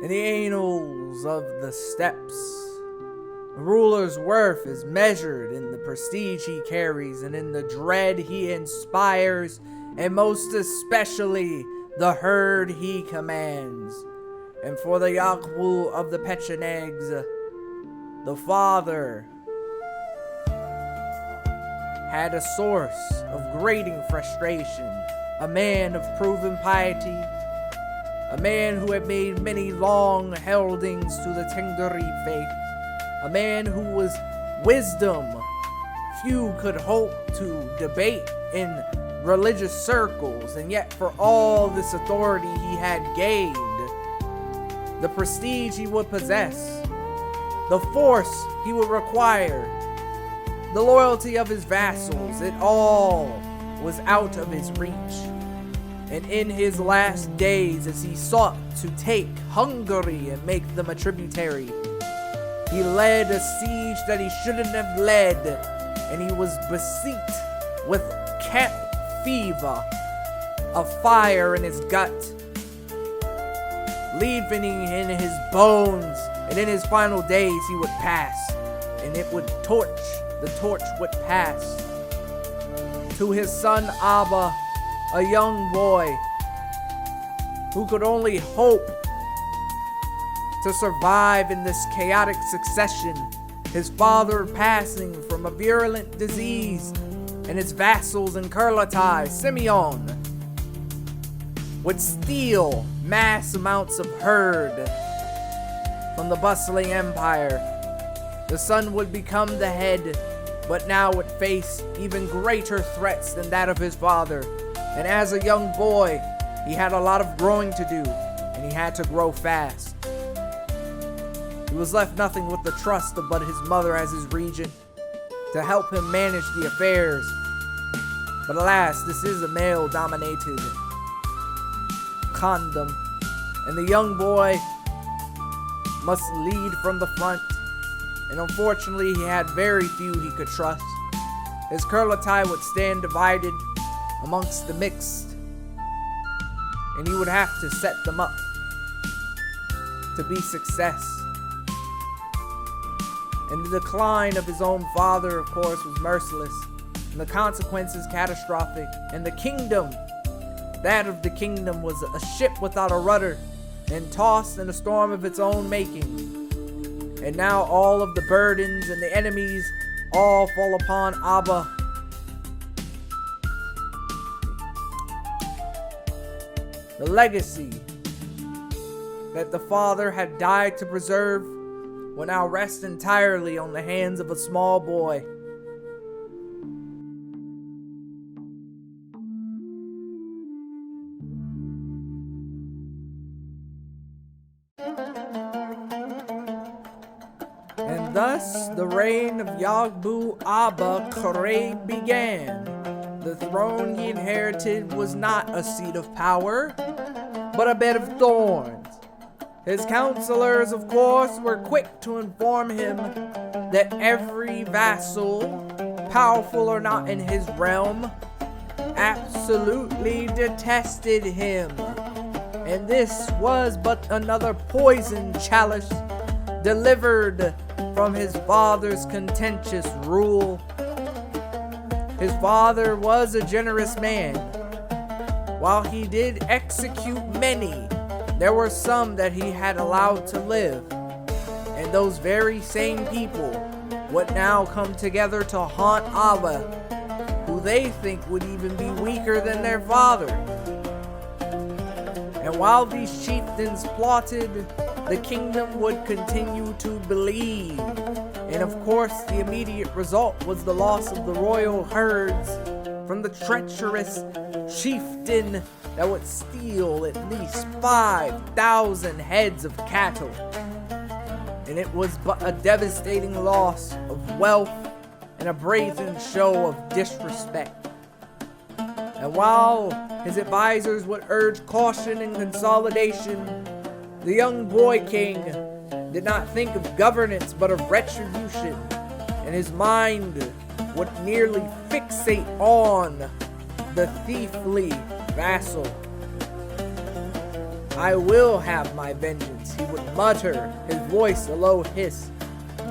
In the annals of the steppes, a ruler's worth is measured in the prestige he carries and in the dread he inspires, and most especially the herd he commands. And for the Yakbu of the Pechenegs, the father had a source of grating frustration, a man of proven piety, a man who had made many long heldings to the Tengri faith, a man who was wisdom few could hope to debate in religious circles, and yet for all this authority he had gained, the prestige he would possess, the force he would require, the loyalty of his vassals, it all was out of his reach. And in his last days, as he sought to take Hungary and make them a tributary, he led a siege that he shouldn't have led, and he was beset with camp fever, a fire in his gut, leaving in his bones, and in his final days he would pass, and the torch would pass to his son Abba, a young boy who could only hope to survive in this chaotic succession, his father passing from a virulent disease, and his vassals in Kurlatai, Simeon, would steal mass amounts of herd from the bustling empire. The son would become the head, but now would face even greater threats than that of his father. And as a young boy, he had a lot of growing to do, and he had to grow fast. He was left nothing with the trust of but his mother as his regent to help him manage the affairs. But alas, this is a male-dominated kingdom, and the young boy must lead from the front, and unfortunately he had very few he could trust. His Kurlatai would stand divided amongst the mixed, and he would have to set them up to be success. And the decline of his own father, of course, was merciless, and the consequences catastrophic. And the kingdom, that of the kingdom, was a ship without a rudder and tossed in a storm of its own making. And now all of the burdens and the enemies all fall upon Abba. The legacy that the father had died to preserve will now rest entirely on the hands of a small boy. And thus the reign of Yagbu Abba Kare began. The throne he inherited was not a seat of power, but a bed of thorns. His counselors, of course, were quick to inform him that every vassal, powerful or not in his realm, absolutely detested him. And this was but another poison chalice delivered from his father's contentious rule. His father was a generous man. While he did execute many, there were some that he had allowed to live. And those very same people would now come together to haunt Abba, who they think would even be weaker than their father. And while these chieftains plotted, the kingdom would continue to believe. And of course, the immediate result was the loss of the royal herds from the treacherous chieftain that would steal at least 5,000 heads of cattle. And it was but a devastating loss of wealth and a brazen show of disrespect. And while his advisors would urge caution and consolidation, the young boy king did not think of governance but of retribution, and his mind would nearly fixate on the thiefly vassal. I will have my vengeance, he would mutter, his voice a low hiss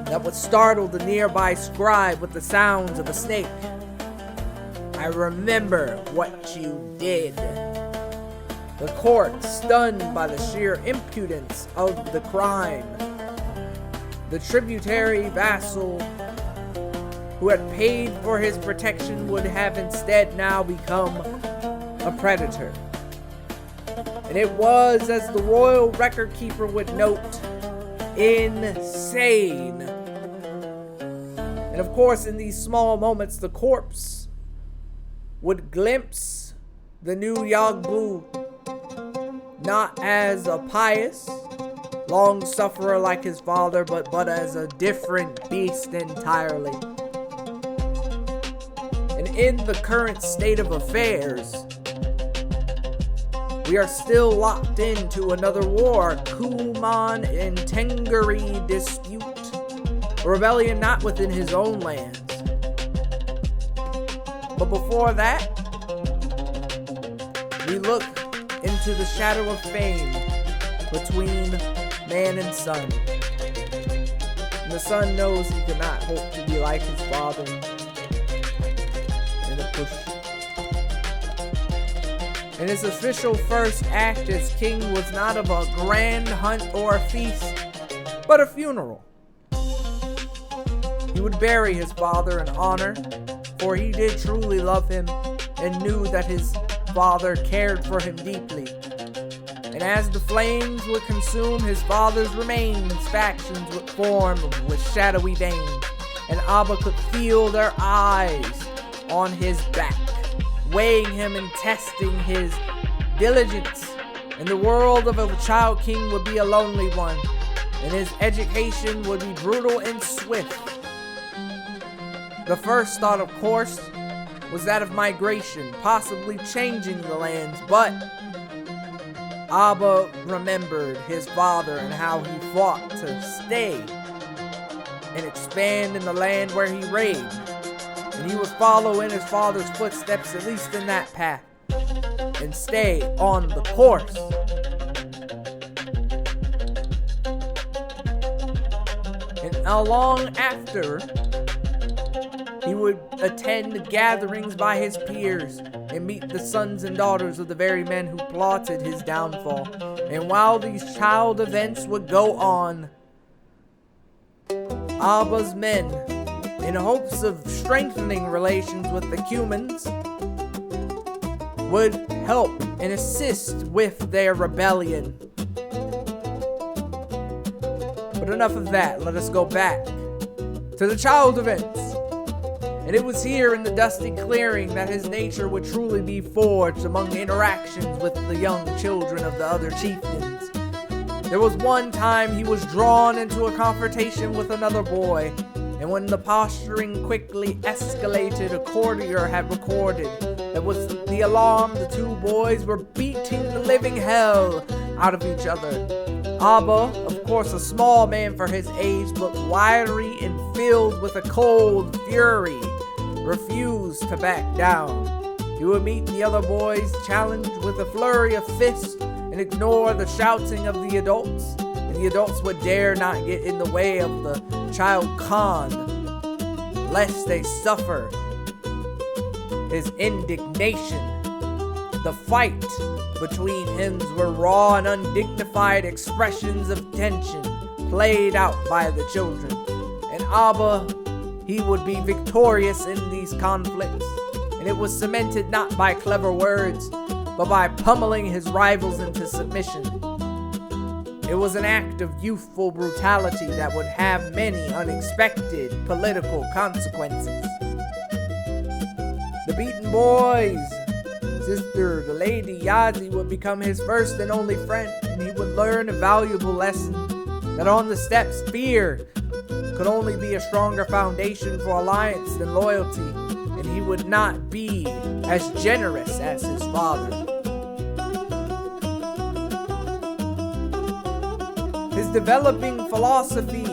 that would startle the nearby scribe with the sounds of a snake. I remember what you did. The court, stunned by the sheer impudence of the crime. The tributary vassal who had paid for his protection would have instead now become a predator. And it was, as the royal record keeper would note, insane. And of course, in these small moments, the corpse would glimpse the new Yagbu not as a pious long sufferer like his father, but as a different beast entirely. And in the current state of affairs, we are still locked into another war, Kuman and Tengari dispute, a rebellion not within his own lands. But before that, we look into the shadow of fame between man and son. And the son knows he cannot hope to be like his father. And a push. And his official first act as king was not of a grand hunt or a feast, but a funeral. He would bury his father in honor, for he did truly love him and knew that his father cared for him deeply. And as the flames would consume his father's remains, factions would form with shadowy veins, and Abba could feel their eyes on his back, weighing him and testing his diligence. And the world of a child king would be a lonely one, and his education would be brutal and swift. The first thought, of course, was that of migration, possibly changing the lands, but Abba remembered his father and how he fought to stay and expand in the land where he reigned. And he would follow in his father's footsteps, at least in that path, and stay on the course. And long after, he would attend gatherings by his peers and meet the sons and daughters of the very men who plotted his downfall. And while these child events would go on, Abba's men, in hopes of strengthening relations with the Cumans, would help and assist with their rebellion. But enough of that, let us go back to the child events. And it was here in the dusty clearing that his nature would truly be forged among interactions with the young children of the other chieftains. There was one time he was drawn into a confrontation with another boy, and when the posturing quickly escalated, a courtier had recorded that with the alarm the two boys were beating the living hell out of each other. Abba, of course a small man for his age, but wiry and filled with a cold fury, refused to back down. He would meet the other boys' challenge with a flurry of fists and ignore the shouting of the adults, and the adults would dare not get in the way of the child Khan, lest they suffer his indignation. The fight between him were raw and undignified expressions of tension played out by the children, and Abba, he would be victorious in these conflicts, and it was cemented not by clever words, but by pummeling his rivals into submission. It was an act of youthful brutality that would have many unexpected political consequences. The beaten boys' sister, the Lady Yazi, would become his first and only friend, and he would learn a valuable lesson that on the steps, fear could only be a stronger foundation for alliance than loyalty, and he would not be as generous as his father. His developing philosophy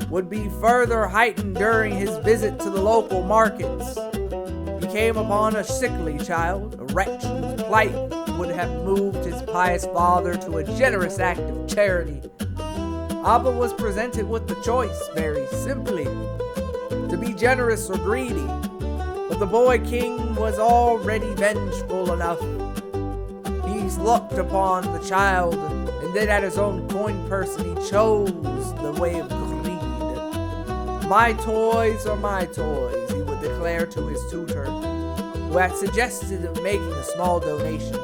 would be further heightened during his visit to the local markets. He came upon a sickly child, a wretch whose plight would have moved his pious father to a generous act of charity. Abba was presented with the choice, very simply, to be generous or greedy. But the boy king was already vengeful enough. He looked upon the child, and then at his own coin purse, and he chose the way of greed. "My toys are my toys," he would declare to his tutor, who had suggested of making a small donation.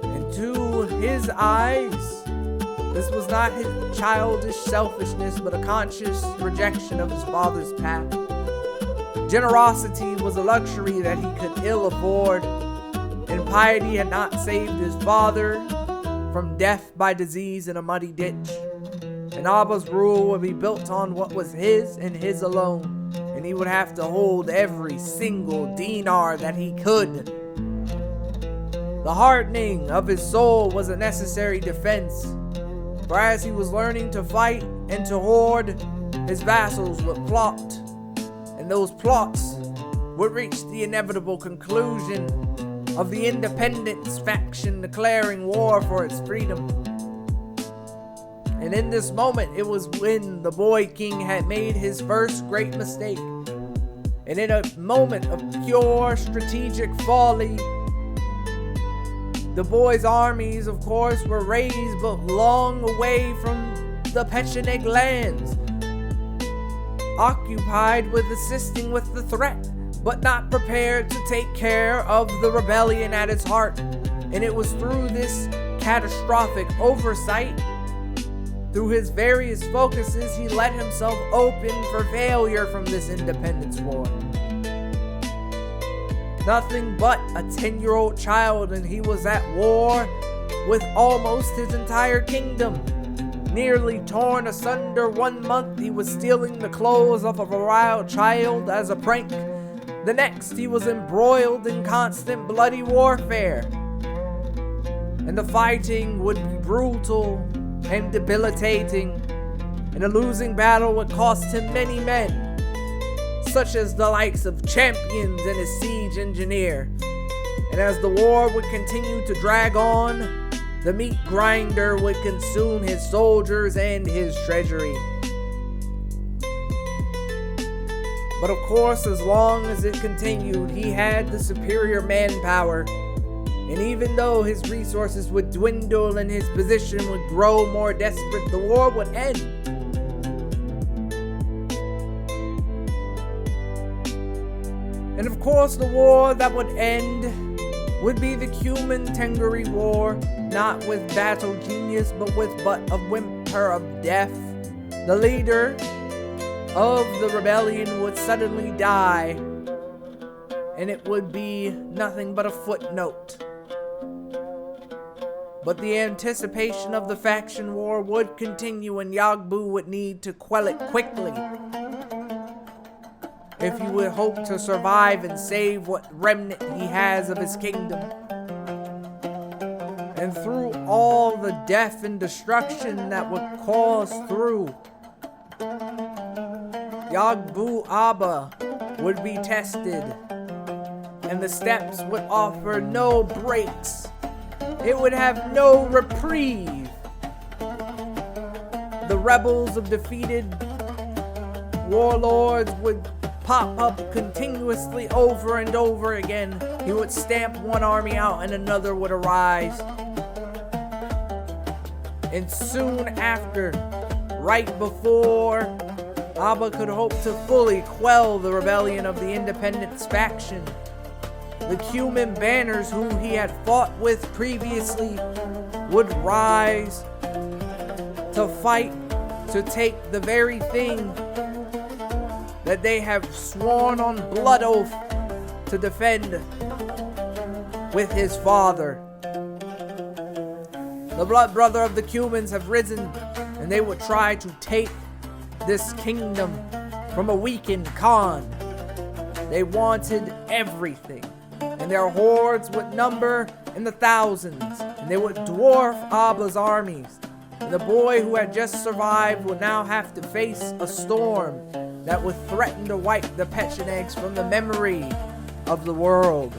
And to his eyes, this was not his childish selfishness, but a conscious rejection of his father's path. Generosity was a luxury that he could ill afford, and piety had not saved his father from death by disease in a muddy ditch. And Abba's rule would be built on what was his and his alone, and he would have to hold every single dinar that he could. The hardening of his soul was a necessary defense, for as he was learning to fight and to hoard, his vassals would plot, and those plots would reach the inevitable conclusion of the independence faction declaring war for its freedom. And in this moment, it was when the boy king had made his first great mistake. And in a moment of pure strategic folly, the boy's armies, of course, were raised but long away from the Pecheneg lands, occupied with assisting with the threat, but not prepared to take care of the rebellion at its heart. And it was through this catastrophic oversight, through his various focuses, he let himself open for failure from this independence war. Nothing but a 10-year-old child, and he was at war with almost his entire kingdom. Nearly torn asunder 1 month, he was stealing the clothes of a royal child as a prank. The next, he was embroiled in constant bloody warfare. And the fighting would be brutal and debilitating, and a losing battle would cost him many men, such as the likes of champions and his siege engineer. And as the war would continue to drag on, the meat grinder would consume his soldiers and his treasury. But of course, as long as it continued, he had the superior manpower. And even though his resources would dwindle and his position would grow more desperate, the war would end. And of course, the war that would end would be the Cuman Tengari War, not with battle genius, but with a whimper of death. The leader of the rebellion would suddenly die, and it would be nothing but a footnote. But the anticipation of the faction war would continue, and Yagbu would need to quell it quickly if he would hope to survive and save what remnant he has of his kingdom. And through all the death and destruction that would cause through, Yagbu Abba would be tested, and the steppes would offer no breaks. It would have no reprieve. The rebels of defeated warlords would pop up continuously over and over again. He would stamp one army out and another would arise. And soon after, right before Abba could hope to fully quell the rebellion of the independence faction, the Cuman banners who he had fought with previously would rise to fight to take the very thing that they have sworn on blood oath to defend with his father. The blood brother of the Cumans have risen, and they would try to take this kingdom from a weakened Khan. They wanted everything, and their hordes would number in the thousands, and they would dwarf Abba's armies. And the boy who had just survived would now have to face a storm that would threaten to wipe the Pechenegs from the memory of the world.